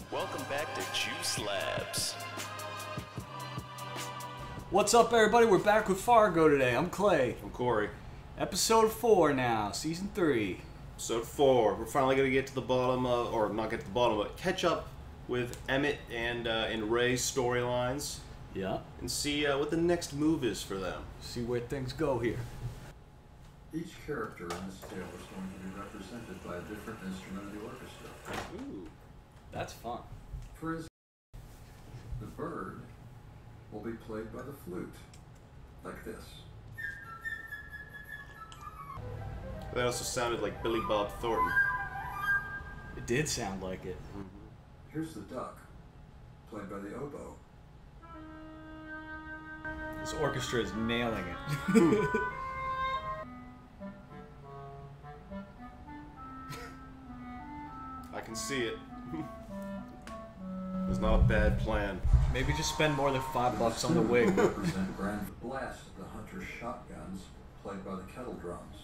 Welcome back to JuiceLabs. What's up, everybody? We're back with Fargo today. I'm Clay. I'm Corey. Episode 4 now, Season 3. Episode 4. We're finally going to get to the bottom of, or not get to the bottom, but catch up with Emmett and Ray's storylines. Yeah. And see what the next move is for them. See where things go here. Each character in this tale is going to be represented by a different instrument of the orchestra. Ooh, that's fun. For instance, the bird will be played by the flute, like this. That also sounded like Billy Bob Thornton. It did sound like it. Here's the duck, played by the oboe. This orchestra is nailing it. I can see it. It's not a bad plan. Maybe just spend more than $5 on the wig. Represent grand blast of the hunter's shotguns, played by the kettle drums.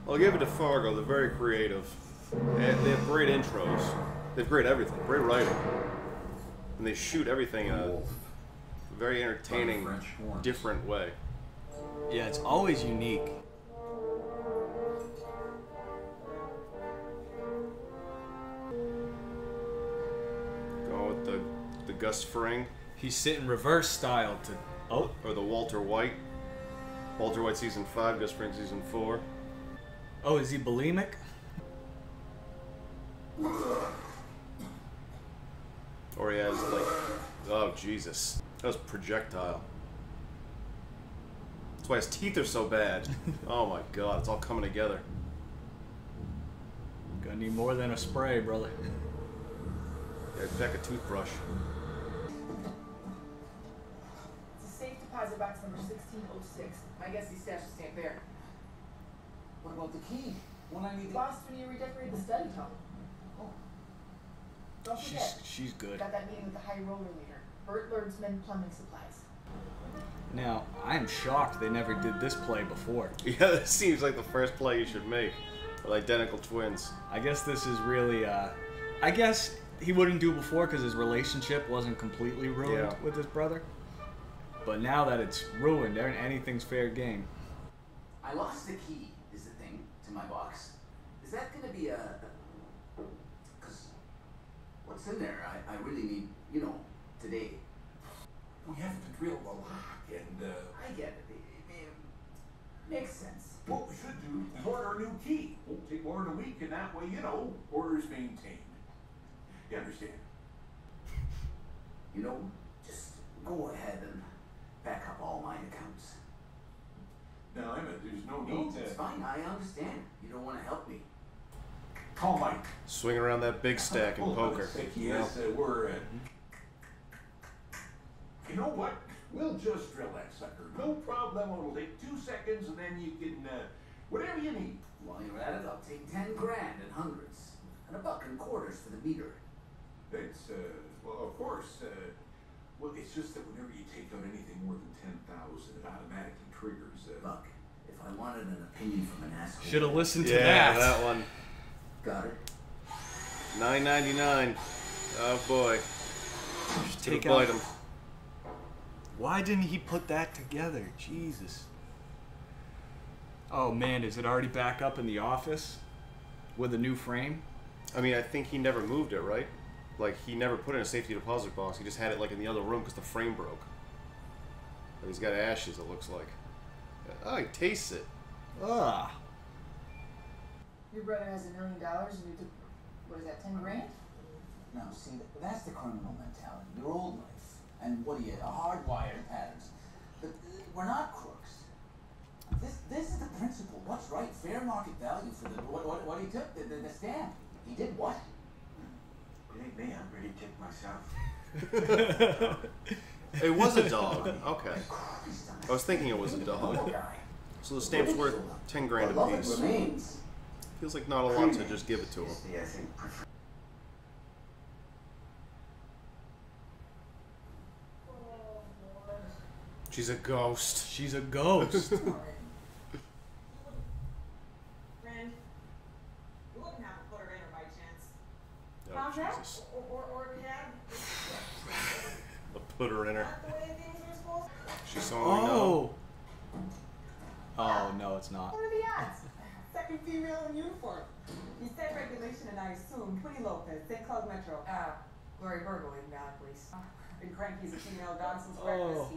I'll give it to Fargo. They're very creative. And they have great intros. They have great everything. Great writing. And they shoot everything in a very entertaining, different way. Yeah, it's always unique. Going with the Gus Fring. He's sitting reverse style to... Oh. Or the Walter White. Walter White Season 5, Gus Fring Season 4. Oh, is he bulimic? Or he has like... Oh, Jesus. That was projectile. That's why his teeth are so bad. Oh my God, it's all coming together. Gonna need more than a spray, brother. Yeah, pack a toothbrush. It's a safe deposit box number 1606. I guess he stashed the stamp there. What about the key? When I need the... Lost when you redecorated the study, Tom. Oh. Don't forget. She's good. Got that meeting with the high roller leader. Bert Lerdsman Plumbing Supplies. Now, I am shocked they never did this play before. Yeah, this seems like the first play you should make. With identical twins. I guess this is really, I guess he wouldn't do before because his relationship wasn't completely ruined with his brother. But now that it's ruined, anything's fair game. I lost the key, is the thing, to my box. Is that gonna be a... Because what's in there, I really need, you know, today. We have to drill the lock and, I get it. Makes sense. what we should do is order a new key. Won't take more than a week, and that way, you know, order's maintained. You understand? You know, just go ahead and back up all my accounts. No, Emmett, there's no No, need to... it's fine. I understand. You don't want to help me. Call Mike. Swing around that big stack in poker. Yes, we're... You know what? We'll just drill that sucker. No problem. It'll take 2 seconds, and then you can, whatever you need. While you're at it, I'll take 10 grand in hundreds. And a buck in quarters for the meter. That's, well, of course, well, it's just that whenever you take out anything more than 10,000, it automatically triggers, Buck, if I wanted an opinion from an asshole... Should have listened to Yeah, that. that one. Got it. $9.99. Oh boy. Just Take take out. him. Why didn't he put that together? Jesus. Oh man, is it already back up in the office with a new frame? I mean, I think he never moved it, right? Like, he never put it in a safety deposit box. He just had it, like, in the other room because the frame broke. And he's got ashes, it looks like. Oh, he tastes it. Ugh. Your brother has $1 million and you took, what is that, 10 grand? No, see, that's the criminal mentality. Your old life. And what are you, hardwired patterns. But we're not crooks. This is the principle. What's right? Fair market value for the what he took, the stamp. He did what? Believe me, I'm ready to take myself. It was a dog. Okay. I was thinking it was a dog. So the stamp's worth 10 grand a piece. Remains. Feels like not a lot to just give it to him. She's a ghost. She's a ghost. How's that? Jesus. Or a cab? I'll put her in her. Not the way things are supposed to. She's someone we know. Oh, no, it's not. What are the odds? Second female in uniform. You said regulation and I assumed. Twitty Lopez, St. Cloud Metro. Glory Virgo in Valley Police. Been cranky as a female dog since breakfast.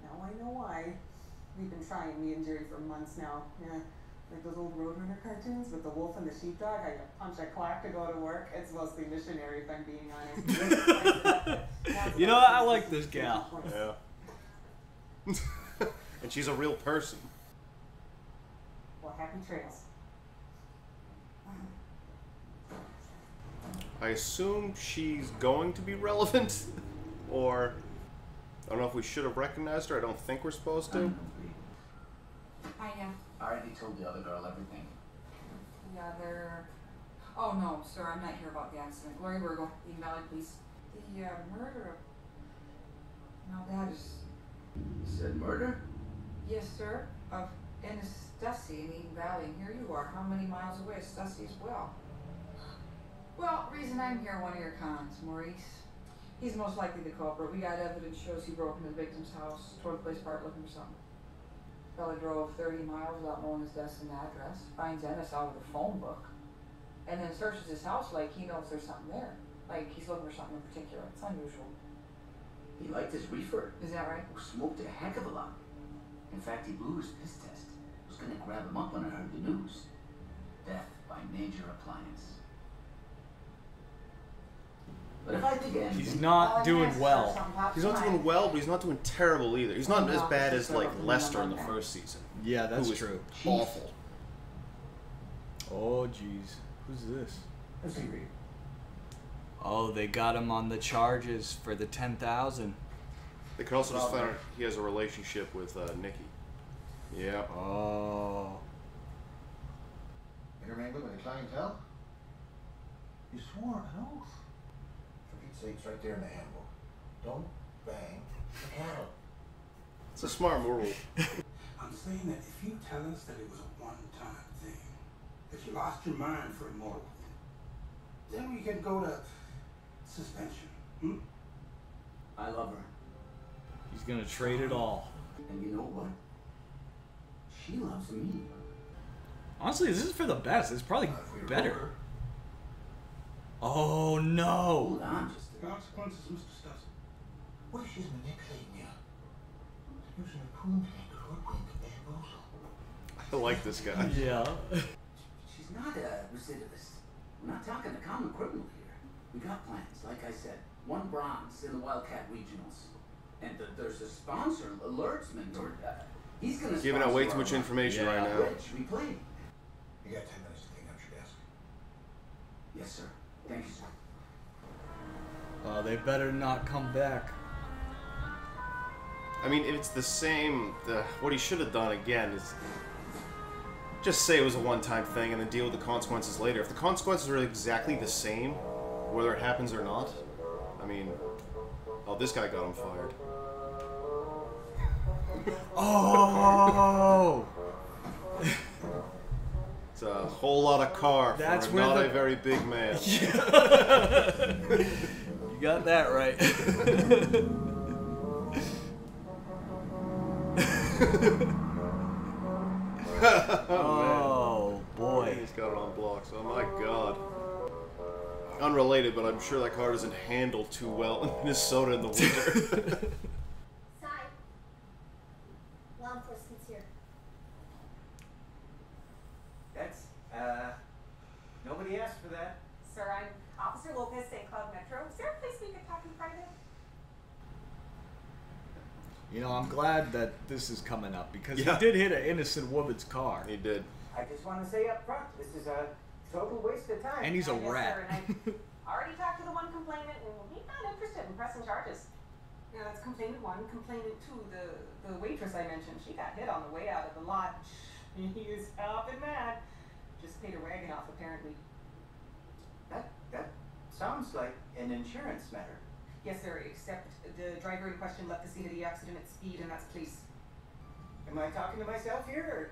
Now I know why. We've been trying, me and Jerry, for months now. Yeah. Like those old Roadrunner cartoons with the wolf and the sheepdog. I punch a clock to go to work. It's mostly missionary, if I'm being honest. You know what? I like this gal. Yeah. And she's a real person. Well, happy trails. I assume she's going to be relevant, or I don't know if we should have recognized her. I don't think we're supposed to. Hi, yeah. I already told the other girl everything. The other... Oh, no, sir, I'm not here about the accident. Glory Virgo, Eden Valley Police. The murder of... No, that is... You said murder? Yes, sir, of Ennis Stussy in Eden Valley. And here you are. How many miles away is Stussy as well? Well, reason I'm here, one of your cons, Maurice. He's most likely the culprit. We got evidence shows he broke into the victim's house, tore the place apart looking for something. Fella drove 30 miles without knowing his destined address, finds Ennis out of the phone book, and then searches his house like he knows there's something there. Like he's looking for something in particular. It's unusual. He liked his reefer. Is that right? Smoked a heck of a lot. In fact, he blew his piss test. Was gonna grab him up when I heard the news. Death by major appliance. But if I think anything, He's not doing well. He's not doing well, but he's not doing terrible either. He's not as bad as like Lester in the first season. Yeah, that's Who was true. Awful. Oh, jeez. Who's this? Let's see, Reed. Oh, they got him on the charges for the 10,000. They could also just find out he has a relationship with Nikki. Yeah. Oh. Intermingling with the clientele? You swore an oath. For Pete's sake, it's right there in the handbook. Don't bang the cattle. It's a smart rule. I'm saying that if you tell us that it was a one-time thing, that you lost your mind for a moment, then we can go to suspension. I love her. He's gonna trade it all. And you know what? She loves me. Honestly, this is for the best. It's probably If we better. were, Oh, no. Hold on just a Consequences, Mr. Stussy. what if she's manipulating you? Using a poon tank to hoodwink a bamboozle. I like this guy. Yeah. She's not a recidivist. We're not talking a common criminal here. We got plans, like I said. 1 bronze in the Wildcat Regionals. And there's a sponsor, Alertsman, or he's gonna Giving out way too sponsor much our information Yeah. right now. Rich, we play. You got 10 minutes to clean up your desk. Yes, sir. Thank you, sir. Oh, they better not come back. I mean, if it's the same, what he should have done again is just say it was a one-time thing and then deal with the consequences later. If the consequences are exactly the same, whether it happens or not, I mean, oh, this guy got him fired. Oh! It's a whole lot of car That's for where not the- a very big man. You got that right. Oh, boy. He's got it on blocks. Oh my god. Unrelated, but I'm sure that car doesn't handle too well in Minnesota in the winter. Side. Law enforcement's here. That's, nobody asked for that. Sir, I'm Officer Lopez, St. Cloud Metro. Is there a place we could talk in private? You know, I'm glad that this is coming up because Yeah. he did hit an innocent woman's car. He did. I just want to say up front, this is a total waste of time. And he's a Yes, rat. sir, and I already talked to the one complainant, and he's not interested in pressing charges. Yeah, that's complainant 1. Complainant 2, the waitress I mentioned, she got hit on the way out of the lodge. He is up and mad. Just paid a wagon off, apparently. That sounds like an insurance matter. Yes, sir, except the driver in question left the scene of the accident at speed, and that's police. Am I talking to myself here, or?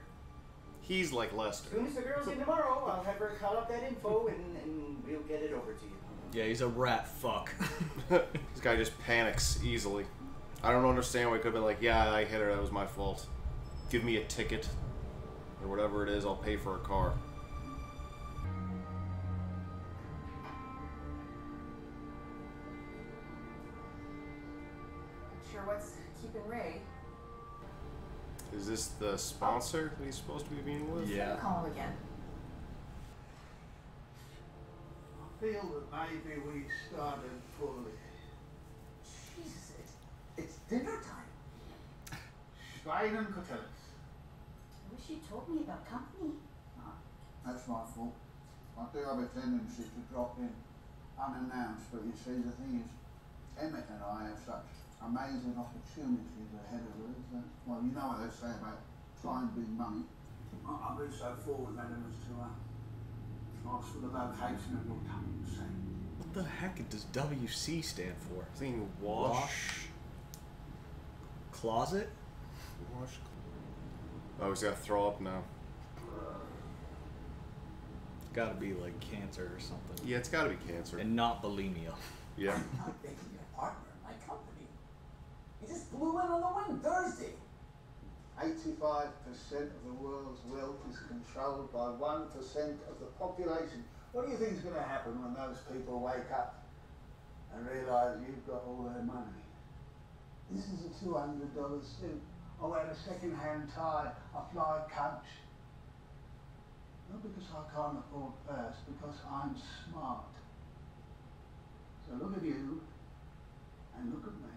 He's like Lester. As soon as the girl's in tomorrow, I'll have her call up that info and we'll get it over to you. Yeah, he's a rat fuck. This guy just panics easily. I don't understand why he could have been like, yeah, I hit her, that was my fault. Give me a ticket. Or whatever it is, I'll pay for a car. Sure what's keeping Ray. Is this the sponsor that he's supposed to be meeting with? Yeah. Call him again. I feel that maybe we started poorly. Jesus, it's dinner time. Schwein and Cotelis. I wish you told me about company. That's my fault. I do have a tendency to drop in unannounced, but you see, the thing is, Emmett and I have such amazing opportunities ahead of us that, well, you know what they say about trying big money. I've been so forward, madam, as to ask for the location and looked up and say. What the heck does WC stand for? I think wash. Closet? Wash. Oh, he's got to throw up now. Gotta be like cancer or something. Yeah, it's got to be cancer. And not bulimia. Yeah. I'm not making you a partner in my company. You just blew in on the wing Thursday. 85% of the world's wealth is controlled by 1% of the population. What do you think is going to happen when those people wake up and realise you've got all their money? This is a $200 suit. I wear a second-hand tie. I fly a coach. Not because I can't afford purse, because I'm smart. So look at you and look at me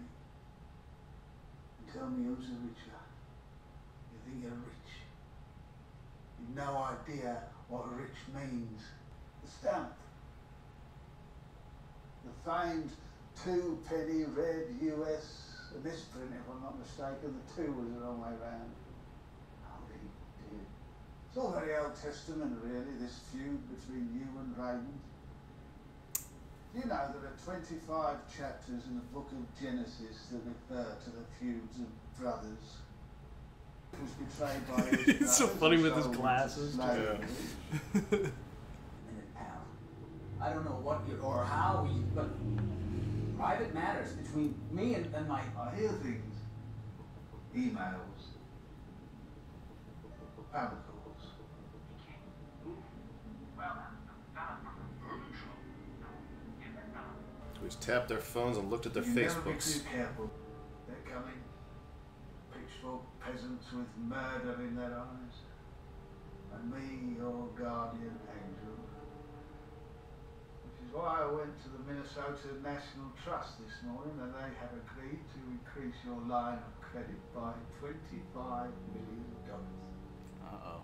and tell me who's the richer. You think you're rich. You've no idea what rich means. The stamp. The famed 2-penny red US misprint, if I'm not mistaken. The 2 was the wrong way round. Oh, dear. It's all very Old Testament, really, this feud between you and Raymond. Do you know there are 25 chapters in the book of Genesis that refer to the feuds of brothers? He was betrayed by his It's so brothers funny and with his sold into glasses. slavery. Minute, pal. I don't know what you or how you, but private matters between me and my. I hear things. Emails. Phone calls. We just tapped their phones and looked at their You never be Facebooks. too careful. They're coming. Pitchfork peasants with murder in their eyes. And me, your guardian angel. Which is why I went to the Minnesota National Trust this morning, and they have agreed to increase your line of credit by $25 million. Uh-oh.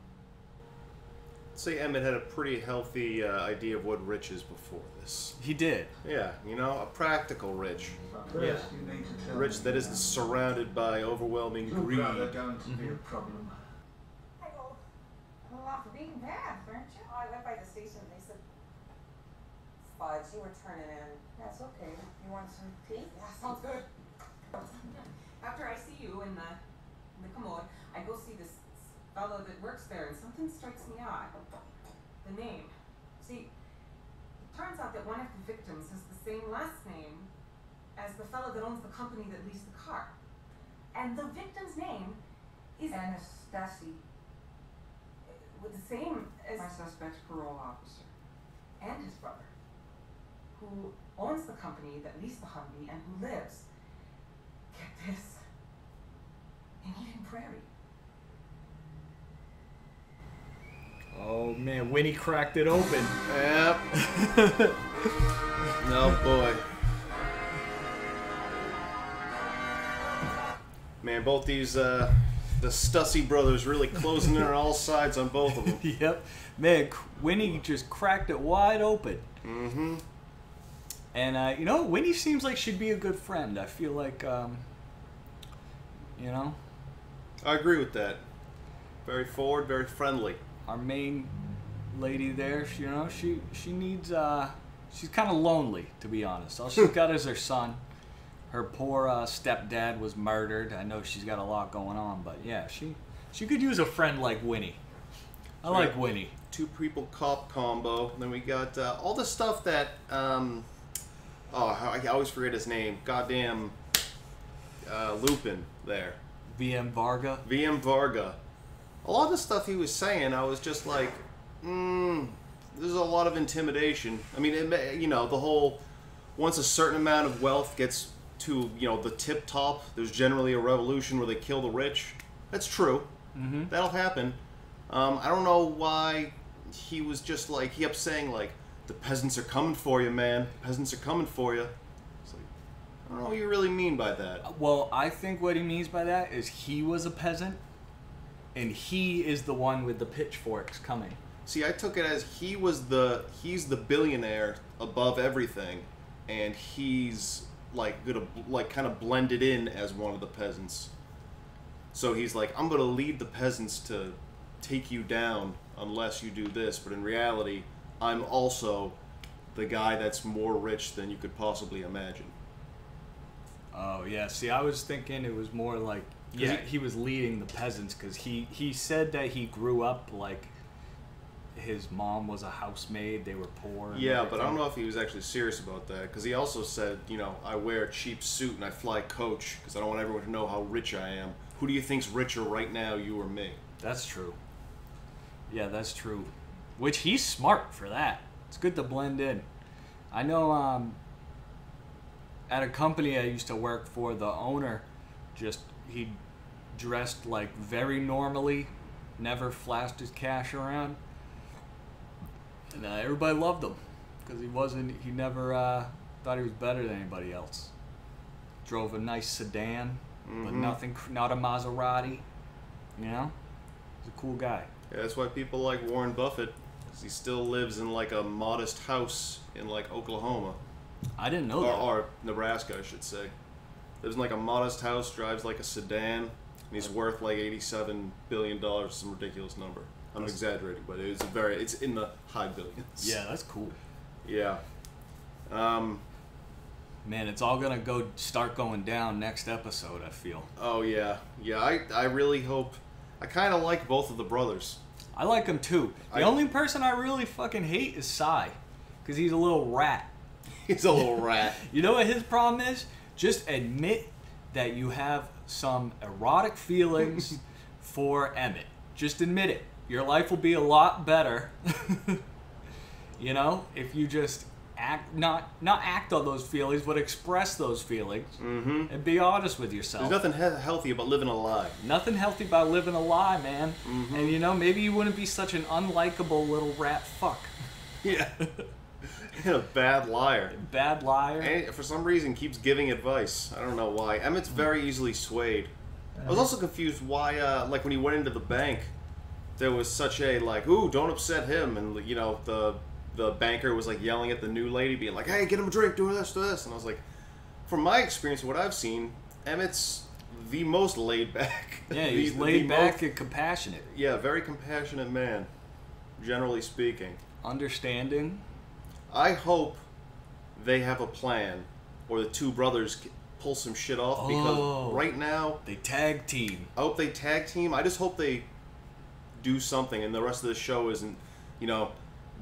Say Emmett had a pretty healthy idea of what rich is before this. He did. Yeah, you know, a practical rich. But first you need to tell Rich me that isn't surrounded by overwhelming your greed. brother going to be a problem. Hello. A lot for being bad, aren't you? Oh, I went by the station and they said, Fudge, you were turning in. That's okay. You want some tea? Yeah, sounds good. After I see you in the commode, I go see this fellow that works there, and something strikes me odd. The name. See, it turns out that one of the victims has the same last name as the fellow that owns the company that leased the car. And the victim's name is Anastasi, with the same as my suspect's parole officer. and his brother, who owns the company that leased the Humvee and who lives, get this, in Eden Prairie. Oh man, Winnie cracked it open. Yep. No boy. Man, both these the Stussy brothers really closing in on all sides on both of them. Yep. Man, Winnie just cracked it wide open. Mm-hmm. And, you know, Winnie seems like she'd be a good friend. I feel like, you know, I agree with that. Very forward, very friendly. our main lady there, you know, she needs, she's kind of lonely, to be honest. All she's got is her son. Her poor stepdad was murdered. I know she's got a lot going on, but yeah, she could use a friend like Winnie. I like Winnie. Two people cop combo. And then we got all the stuff that I always forget his name. Goddamn Lupin there. VM Varga. VM Varga. A lot of the stuff he was saying, I was just like, there's a lot of intimidation. I mean, the whole, once a certain amount of wealth gets to, the tip top, there's generally a revolution where they kill the rich. That's true. Mm-hmm. That'll happen. I don't know why he was just like, he kept saying like, the peasants are coming for you, man. Peasants are coming for you. It's like, I don't know what you really mean by that. Well, I think what he means by that is he was a peasant, and he is the one with the pitchforks coming. See, I took it as he's the billionaire above everything, and he's like gonna like kind of blended in as one of the peasants. So he's like, I'm gonna lead the peasants to take you down unless you do this, but in reality, I'm also the guy that's more rich than you could possibly imagine. Oh yeah, see, I was thinking it was more like he was leading the peasants because he said that he grew up like his mom was a housemaid, they were poor. Yeah, but I don't know if he was actually serious about that because he also said, I wear a cheap suit and I fly coach because I don't want everyone to know how rich I am. Who do you think's richer right now, you or me? That's true. Yeah, that's true. Which he's smart for that. It's good to blend in. I know at a company I used to work for, the owner he dressed like very normally, never flashed his cash around. And everybody loved him because he never thought he was better than anybody else. Drove a nice sedan, but not a Maserati. He's a cool guy. Yeah, that's why people like Warren Buffett, because he still lives in like a modest house in like Oklahoma. I didn't know that. Or Nebraska, I should say. Lives in like a modest house, drives like a sedan, and he's worth like $87 billion, some ridiculous number. I'm exaggerating, but it's in the high billions. Yeah, that's cool. Yeah. Man, it's all gonna start going down next episode, I feel. Oh yeah. Yeah, I really hope. I kind of like both of the brothers. I like him too. The only person I really fucking hate is Cy, because he's a little rat. He's a little rat. You know what his problem is? Just admit that you have some erotic feelings for Emmett. Just admit it. Your life will be a lot better. If you just not act on those feelings, but express those feelings and be honest with yourself. There's nothing healthy about living a lie. Nothing healthy about living a lie, man. And maybe you wouldn't be such an unlikable little rat fuck. Yeah. A bad liar. Bad liar. And for some reason keeps giving advice. I don't know why. Emmett's very easily swayed. I was also confused why, like when he went into the bank, there was such a like, ooh, don't upset him, and the banker was like yelling at the new lady, being like, hey, get him a drink, do this, and I was like, from my experience, what I've seen, Emmett's the most laid back. Yeah, he's laid back and compassionate. Yeah, very compassionate man, generally speaking. Understanding. I hope they have a plan, or the two brothers pull some shit off, because right now they tag team. I hope they tag team. I just hope they do something, and the rest of the show isn't,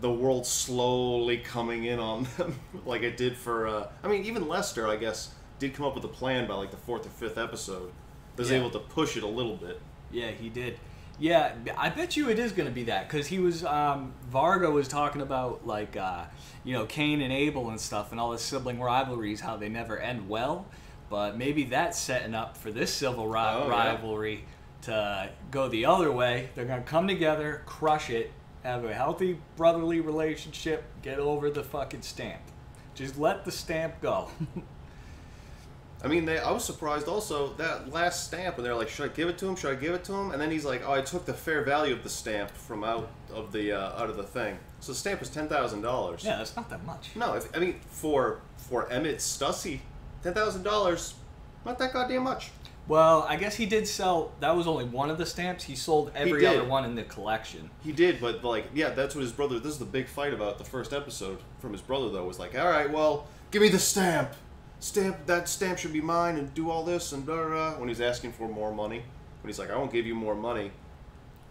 the world slowly coming in on them like it did for. Even Lester, I guess, did come up with a plan by like the 4th or 5th episode. Was able to push it a little bit. Yeah, he did. Yeah, I bet you it is going to be that, because he was, Fargo was talking about, like, Cain and Abel and stuff, and all the sibling rivalries, how they never end well, but maybe that's setting up for this civil rivalry to go the other way. They're going to come together, crush it, have a healthy brotherly relationship, get over the fucking stamp. Just let the stamp go. I was surprised also that last stamp when they're like, should I give it to him? Should I give it to him? And then he's like, oh, I took the fair value of the stamp from out of the thing. So the stamp was $10,000. Yeah, that's not that much. No, for Emmett Stussy, $10,000, not that goddamn much. Well, I guess he did sell. That was only one of the stamps. He sold every other one in the collection. He did, but that's what his brother. This is the big fight about the first episode from his brother though. Was like, all right, well, give me the stamp. That stamp should be mine, and do all this and blah, blah, blah. When he's asking for more money, when he's like, I won't give you more money.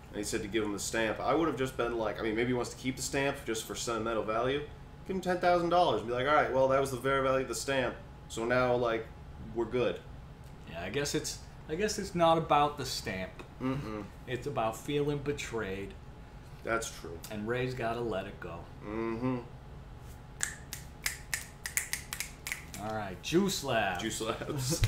and he said to give him the stamp. I would have just been like, I mean, maybe he wants to keep the stamp just for sentimental value. Give him $10,000. Be like, all right, well, that was the very value of the stamp, so now like we're good. Yeah, I guess it's not about the stamp. Mm-mm. It's about feeling betrayed. That's true. And Ray's got to let it go. Mm-hmm. All right, JuiceLabs. JuiceLabs.